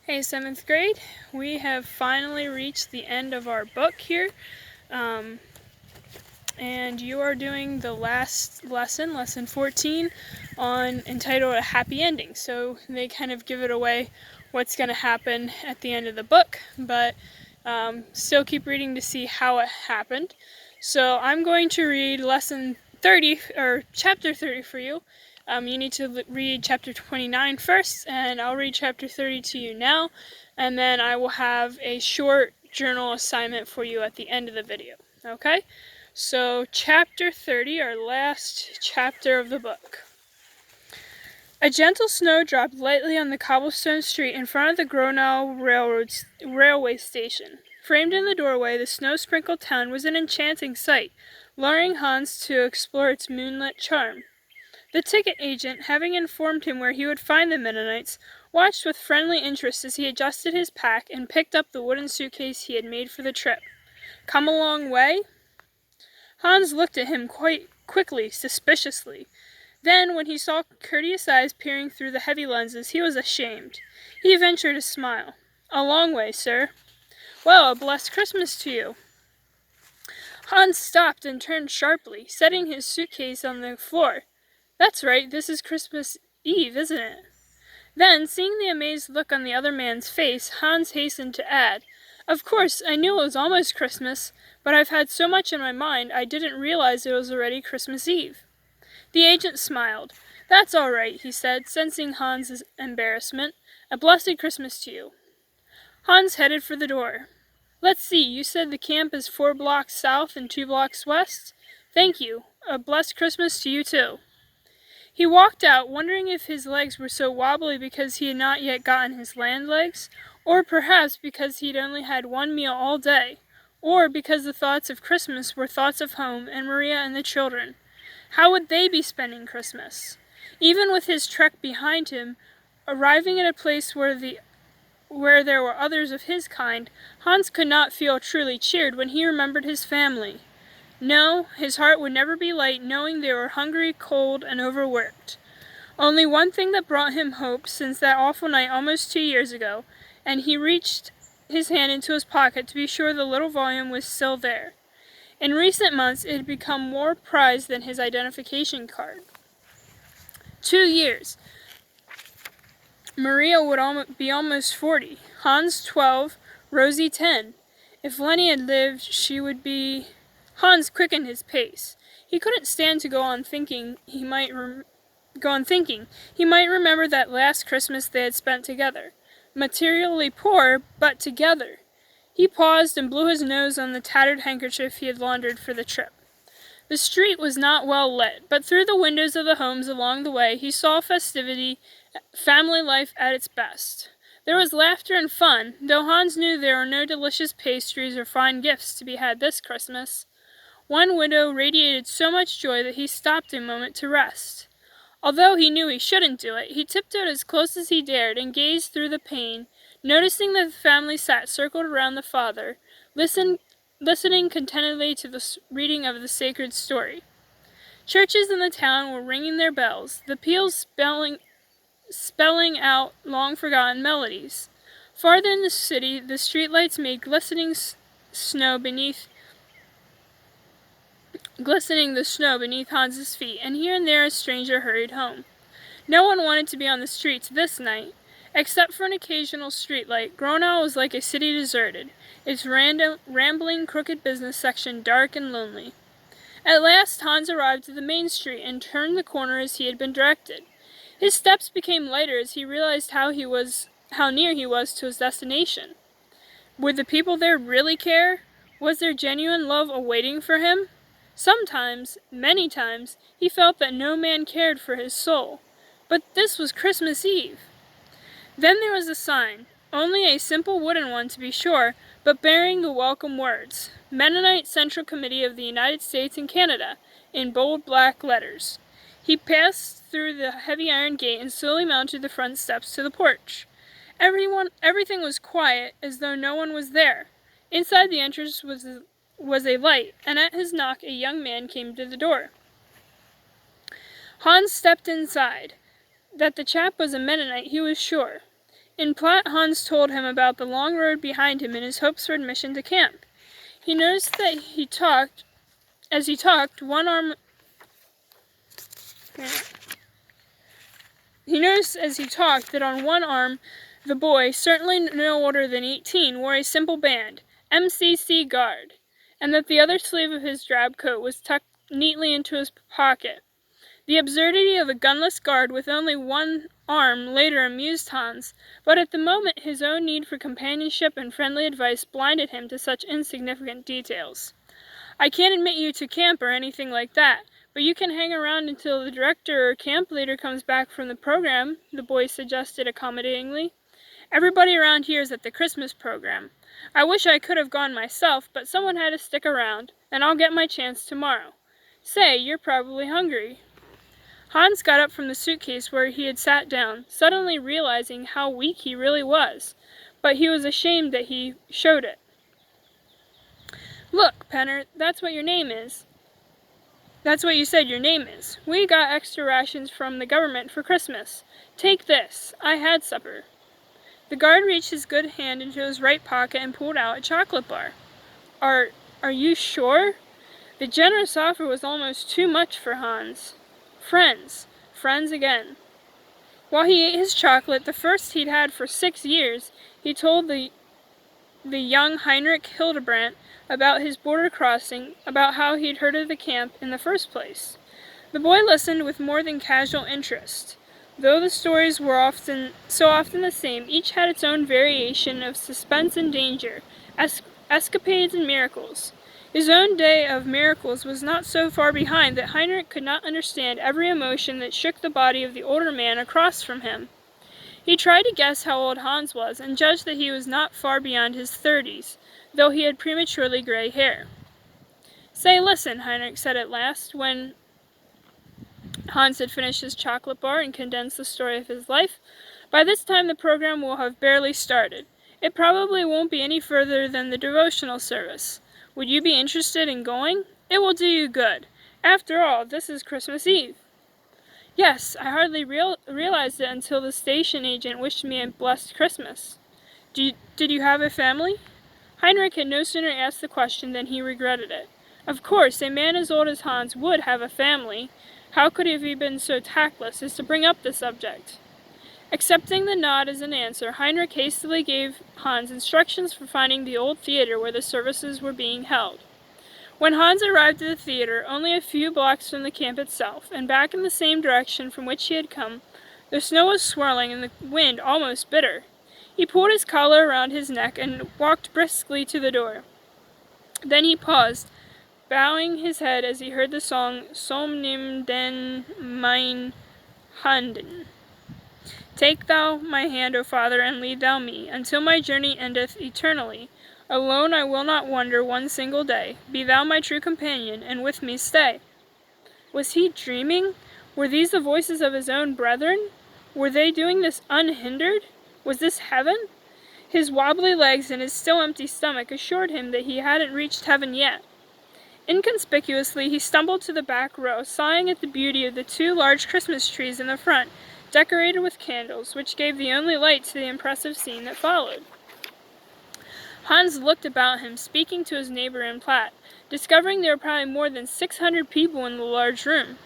Hey, 7th grade, we have finally reached the end of our book here, and you are doing the last lesson, lesson 14, entitled A Happy Ending. So they kind of give it away what's going to happen at the end of the book, but still keep reading to see how it happened. So I'm going to read lesson 30, or chapter 30 for you. You need to read chapter 29 first, and I'll read chapter 30 to you now, and then I will have a short journal assignment for you at the end of the video, okay? So, chapter 30, our last chapter of the book. A gentle snow dropped lightly on the cobblestone street in front of the Gronau railway station. Framed in the doorway, the snow-sprinkled town was an enchanting sight, luring Hans to explore its moonlit charm. The ticket agent, having informed him where he would find the Mennonites, watched with friendly interest as he adjusted his pack and picked up the wooden suitcase he had made for the trip. Come a long way? Hans looked at him quite quickly, suspiciously. Then, when he saw courteous eyes peering through the heavy lenses, he was ashamed. He ventured a smile. A long way, sir. Well, a blessed Christmas to you. Hans stopped and turned sharply, setting his suitcase on the floor. That's right, this is Christmas Eve, isn't it? Then, seeing the amazed look on the other man's face, Hans hastened to add, Of course, I knew it was almost Christmas, but I've had so much in my mind I didn't realize it was already Christmas Eve. The agent smiled. That's all right, he said, sensing Hans's embarrassment. A blessed Christmas to you. Hans headed for the door. Let's see, you said the camp is 4 blocks south and 2 blocks west? Thank you. A blessed Christmas to you, too. He walked out, wondering if his legs were so wobbly because he had not yet gotten his land legs, or perhaps because he'd only had one meal all day, or because the thoughts of Christmas were thoughts of home and Maria and the children. How would they be spending Christmas? Even with his trek behind him, arriving at a place where there were others of his kind, Hans could not feel truly cheered when he remembered his family. No, his heart would never be light knowing they were hungry, cold, and overworked. Only one thing that brought him hope since that awful night almost 2 years ago, and he reached his hand into his pocket to be sure the little volume was still there. In recent months, it had become more prized than his identification card. 2 years. Maria would be almost 40, Hans 12, Rosie 10. If Lenny had lived, she would be... Hans quickened his pace. He couldn't stand to go on thinking. He might remember that last Christmas they had spent together. Materially poor, but together. He paused and blew his nose on the tattered handkerchief he had laundered for the trip. The street was not well lit, but through the windows of the homes along the way he saw festivity, family life at its best. There was laughter and fun, though Hans knew there were no delicious pastries or fine gifts to be had this Christmas. One widow radiated so much joy that he stopped a moment to rest. Although he knew he shouldn't do it, he tiptoed as close as he dared and gazed through the pane, noticing that the family sat circled around the father, listening contentedly to the reading of the sacred story. Churches in the town were ringing their bells, the peals spelling out long-forgotten melodies. Farther in the city, the streetlights made glistening the snow beneath Hans's feet, and here and there a stranger hurried home. No one wanted to be on the streets this night. Except for an occasional streetlight, Gronau was like a city deserted, its rambling, crooked business section dark and lonely. At last Hans arrived at the main street and turned the corner as he had been directed. His steps became lighter as he realized how near he was to his destination. Would the people there really care? Was there genuine love awaiting for him? Sometimes, many times, he felt that no man cared for his soul. But this was Christmas Eve. Then there was a sign, only a simple wooden one to be sure, but bearing the welcome words, Mennonite Central Committee of the United States and Canada, in bold black letters. He passed through the heavy iron gate and slowly mounted the front steps to the porch. Everything was quiet, as though no one was there. Inside the entrance was a light, and at his knock a young man came to the door. Hans stepped inside. That the chap was a Mennonite he was sure. In Platt, Hans told him about the long road behind him and his hopes for admission to camp. He noticed that as he talked, that on one arm the boy, certainly no older than 18, wore a simple band, MCC Guard, and that the other sleeve of his drab coat was tucked neatly into his pocket. The absurdity of a gunless guard with only one arm later amused Hans, but at the moment his own need for companionship and friendly advice blinded him to such insignificant details. "I can't admit you to camp or anything like that, but you can hang around until the director or camp leader comes back from the program," the boy suggested accommodatingly. "Everybody around here is at the Christmas program. I wish I could have gone myself, but someone had to stick around, and I'll get my chance tomorrow. Say, you're probably hungry." Hans got up from the suitcase where he had sat down, suddenly realizing how weak he really was, but he was ashamed that he showed it. "Look, Penner, that's what your name is. That's what you said your name is. We got extra rations from the government for Christmas. Take this. I had supper." The guard reached his good hand into his right pocket and pulled out a chocolate bar. Are you sure?" The generous offer was almost too much for Hans. Friends again. While he ate his chocolate, the first he'd had for 6 years, he told the young Heinrich Hildebrandt about his border crossing, about how he'd heard of the camp in the first place. The boy listened with more than casual interest. Though the stories were so often the same, each had its own variation of suspense and danger, escapades and miracles. His own day of miracles was not so far behind that Heinrich could not understand every emotion that shook the body of the older man across from him. He tried to guess how old Hans was, and judged that he was not far beyond his 30s, though he had prematurely gray hair. "Say, listen," Heinrich said at last, when Hans had finished his chocolate bar and condensed the story of his life. "By this time the program will have barely started. It probably won't be any further than the devotional service. Would you be interested in going? It will do you good. After all, this is Christmas Eve." "Yes, I hardly realized it until the station agent wished me a blessed Christmas." Did you have a family?" Heinrich had no sooner asked the question than he regretted it. Of course, a man as old as Hans would have a family. How could he have been so tactless as to bring up the subject? Accepting the nod as an answer, Heinrich hastily gave Hans instructions for finding the old theater where the services were being held. When Hans arrived at the theater, only a few blocks from the camp itself, and back in the same direction from which he had come, the snow was swirling and the wind almost bitter. He pulled his collar around his neck and walked briskly to the door. Then he paused, bowing his head as he heard the song "Som nimm den mein Handen." "Take thou my hand, O Father, and lead thou me, until my journey endeth eternally. Alone I will not wander one single day. Be thou my true companion, and with me stay." Was he dreaming? Were these the voices of his own brethren? Were they doing this unhindered? Was this heaven? His wobbly legs and his still empty stomach assured him that he hadn't reached heaven yet. Inconspicuously, he stumbled to the back row, sighing at the beauty of the 2 large Christmas trees in the front, decorated with candles, which gave the only light to the impressive scene that followed. Hans looked about him, speaking to his neighbor in Platt, discovering there were probably more than 600 people in the large room.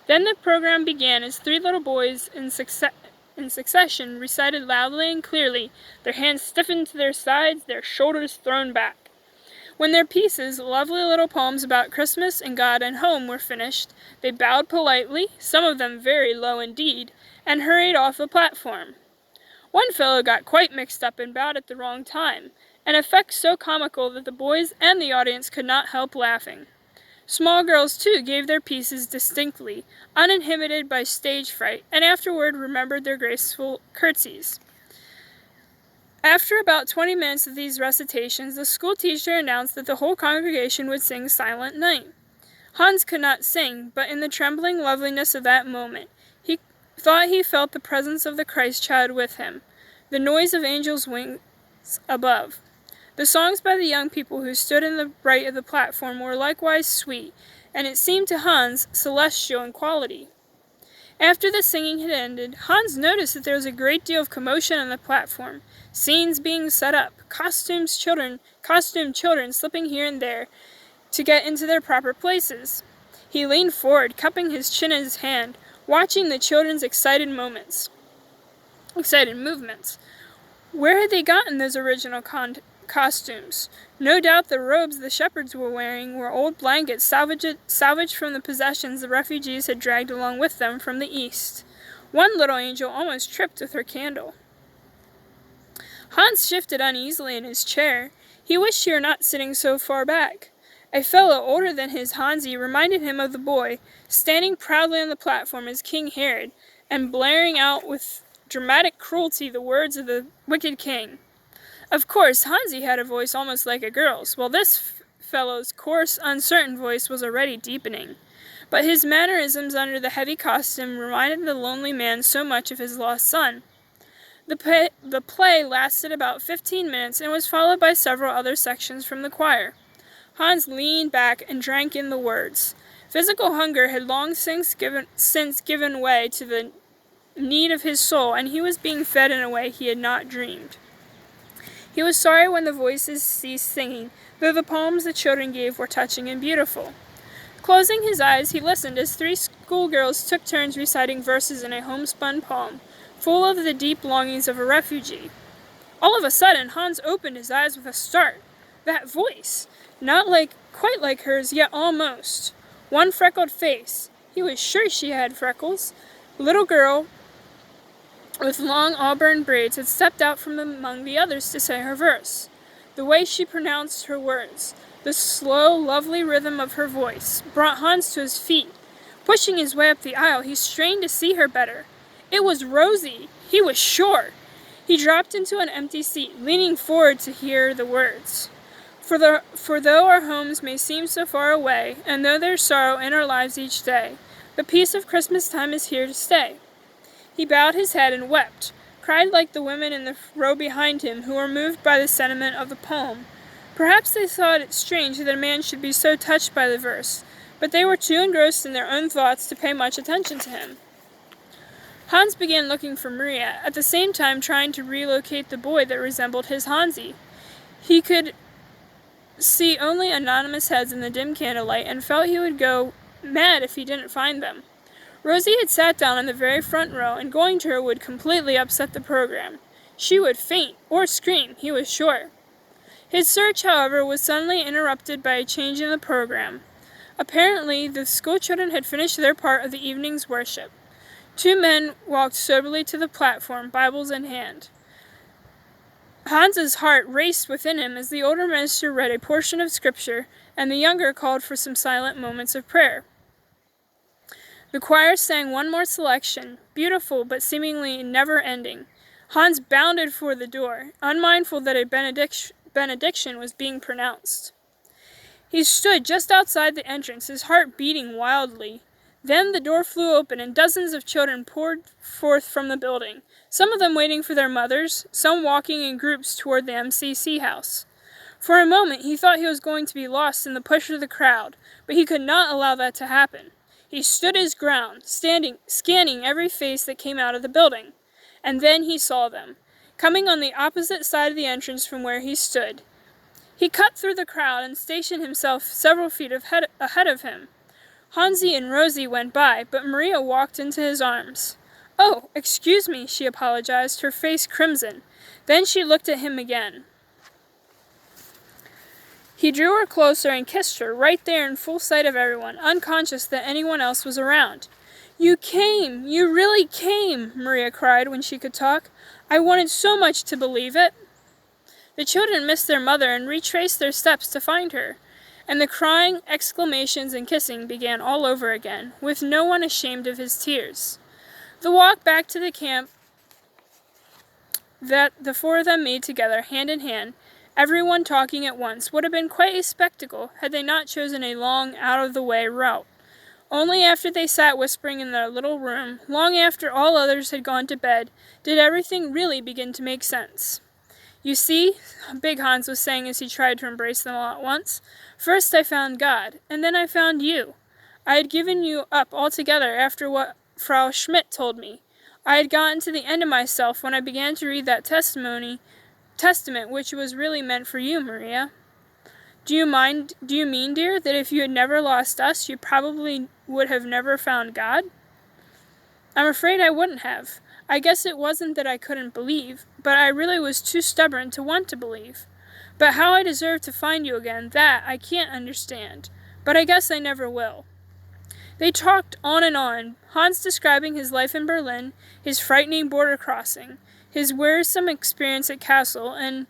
Then the program began as 3 little boys in succession recited loudly and clearly, their hands stiffened to their sides, their shoulders thrown back. When their pieces, lovely little poems about Christmas and God and home, were finished, they bowed politely, some of them very low indeed, and hurried off the platform. One fellow got quite mixed up and bowed at the wrong time, an effect so comical that the boys and the audience could not help laughing. Small girls, too, gave their pieces distinctly, uninhibited by stage fright, and afterward remembered their graceful curtsies. After about 20 minutes of these recitations, the school teacher announced that the whole congregation would sing Silent Night. Hans could not sing, but in the trembling loveliness of that moment, he thought he felt the presence of the Christ child with him, the noise of angels' wings above. The songs by the young people who stood in the right of the platform were likewise sweet, and it seemed to Hans celestial in quality. After the singing had ended, Hans noticed that there was a great deal of commotion on the platform, scenes being set up, costumed children slipping here and there to get into their proper places. He leaned forward, cupping his chin in his hand, watching the children's excited movements. Where had they gotten those original costumes? No doubt the robes the shepherds were wearing were old blankets salvaged from the possessions the refugees had dragged along with them from the east. One little angel almost tripped with her candle. Hans shifted uneasily in his chair. He wished he were not sitting so far back. A fellow older than his Hansi reminded him of the boy, standing proudly on the platform as King Herod, and blaring out with dramatic cruelty the words of the wicked king. Of course, Hansi had a voice almost like a girl's, while this fellow's coarse, uncertain voice was already deepening. But his mannerisms under the heavy costume reminded the lonely man so much of his lost son. The play lasted about 15 minutes and was followed by several other sections from the choir. Hans leaned back and drank in the words. Physical hunger had long since given way to the need of his soul, and he was being fed in a way he had not dreamed. He was sorry when the voices ceased singing, though the poems the children gave were touching and beautiful. Closing his eyes, he listened as 3 schoolgirls took turns reciting verses in a homespun poem, full of the deep longings of a refugee. All of a sudden, Hans opened his eyes with a start. That voice! Not quite like hers, yet almost. One freckled face. He was sure she had freckles. A little girl with long auburn braids had stepped out from among the others to say her verse. The way she pronounced her words, the slow, lovely rhythm of her voice, brought Hans to his feet. Pushing his way up the aisle, he strained to see her better. It was Rosie, he was sure. He dropped into an empty seat, leaning forward to hear the words. For though our homes may seem so far away, and though there's sorrow in our lives each day, the peace of Christmas time is here to stay. He bowed his head and wept, cried like the women in the row behind him who were moved by the sentiment of the poem. Perhaps they thought it strange that a man should be so touched by the verse, but they were too engrossed in their own thoughts to pay much attention to him. Hans began looking for Maria, at the same time trying to relocate the boy that resembled his Hansi. He could see only anonymous heads in the dim candlelight and felt he would go mad if he didn't find them. Rosie had sat down in the very front row, and going to her would completely upset the program. She would faint or scream, he was sure. His search, however, was suddenly interrupted by a change in the program. Apparently, the schoolchildren had finished their part of the evening's worship. 2 men walked soberly to the platform, Bibles in hand. Hans's heart raced within him as the older minister read a portion of Scripture, and the younger called for some silent moments of prayer. The choir sang one more selection, beautiful but seemingly never-ending. Hans bounded for the door, unmindful that a benediction was being pronounced. He stood just outside the entrance, his heart beating wildly. Then the door flew open, and dozens of children poured forth from the building, some of them waiting for their mothers, some walking in groups toward the MCC house. For a moment he thought he was going to be lost in the push of the crowd, but he could not allow that to happen. He stood his ground, scanning every face that came out of the building. And then he saw them, coming on the opposite side of the entrance from where he stood. He cut through the crowd and stationed himself several feet ahead of him. Hansi and Rosie went by, but Maria walked into his arms. "Oh, excuse me," she apologized, her face crimson. Then she looked at him again. He drew her closer and kissed her, right there in full sight of everyone, unconscious that anyone else was around. "You came! You really came!" Maria cried when she could talk. "I wanted so much to believe it." The children missed their mother and retraced their steps to find her, and the crying, exclamations, and kissing began all over again, with no one ashamed of his tears. The walk back to the camp that the 4 of them made together, hand in hand, everyone talking at once, would have been quite a spectacle had they not chosen a long, out-of-the-way route. Only after they sat whispering in their little room, long after all others had gone to bed, did everything really begin to make sense. "You see," Big Hans was saying as he tried to embrace them all at once, "first I found God, and then I found you. I had given you up altogether after what Frau Schmidt told me. I had gotten to the end of myself when I began to read that testament which was really meant for you, Maria. Do you mean, dear, that if you had never lost us, you probably would have never found God? I'm afraid I wouldn't have. I guess it wasn't that I couldn't believe, but I really was too stubborn to want to believe. But how I deserve to find you again, that I can't understand. But I guess I never will. They talked on and on, Hans describing his life in Berlin, his frightening border crossing, his wearisome experience at Kassel, and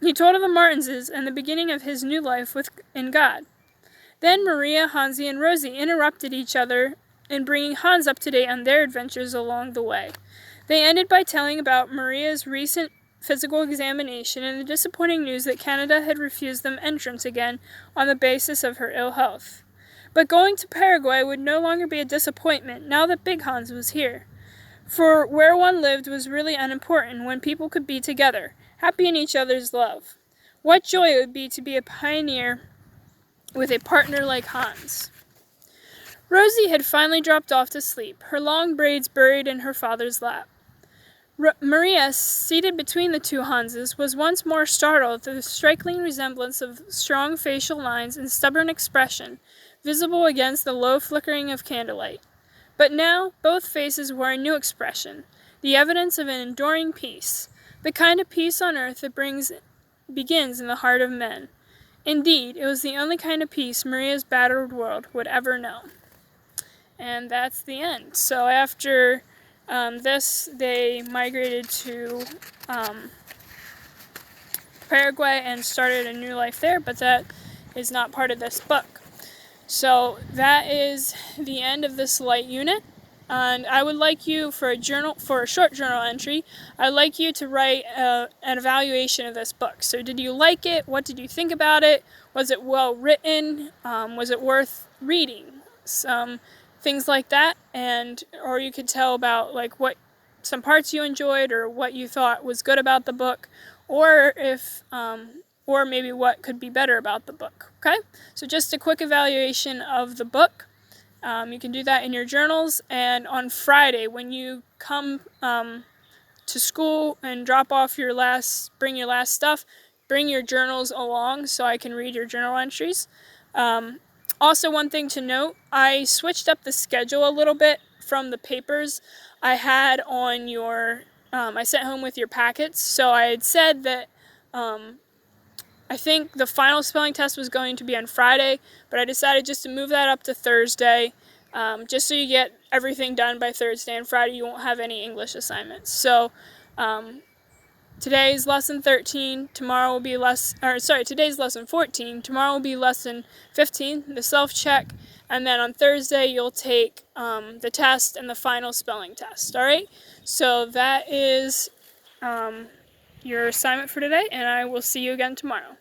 he told of the Martenses and the beginning of his new life in God. Then Maria, Hansi, and Rosie interrupted each other in bringing Hans up to date on their adventures along the way. They ended by telling about Maria's recent physical examination and the disappointing news that Canada had refused them entrance again on the basis of her ill health. But going to Paraguay would no longer be a disappointment now that Big Hans was here. For where one lived was really unimportant when people could be together, happy in each other's love. What joy it would be to be a pioneer with a partner like Hans. Rosie had finally dropped off to sleep, her long braids buried in her father's lap. Maria, seated between the two Hanses, was once more startled at the striking resemblance of strong facial lines and stubborn expression visible against the low flickering of candlelight. But now both faces wore a new expression, the evidence of an enduring peace, the kind of peace on earth that begins in the heart of men. Indeed, it was the only kind of peace Maria's battered world would ever know. And that's the end. So after this, they migrated to Paraguay and started a new life there, but that is not part of this book. So that is the end of this light unit. And I would like you, for a short journal entry, I'd like you to write an evaluation of this book. So did you like it? What did you think about it? Was it well written? Was it worth reading? Some things like that. Or you could tell about like what some parts you enjoyed or what you thought was good about the book, or or maybe what could be better about the book. Okay? So just a quick evaluation of the book. You can do that in your journals, and on Friday when you come to school and bring your last stuff, bring your journals along so I can read your journal entries. Also, one thing to note, I switched up the schedule a little bit from the papers I had on I sent home with your packets. So I had said that I think the final spelling test was going to be on Friday, but I decided just to move that up to Thursday, just so you get everything done by Thursday, and Friday you won't have any English assignments. So today's lesson 13, today's lesson 14, tomorrow will be lesson 15, the self-check, and then on Thursday you'll take the test and the final spelling test, alright? So that is your assignment for today, and I will see you again tomorrow.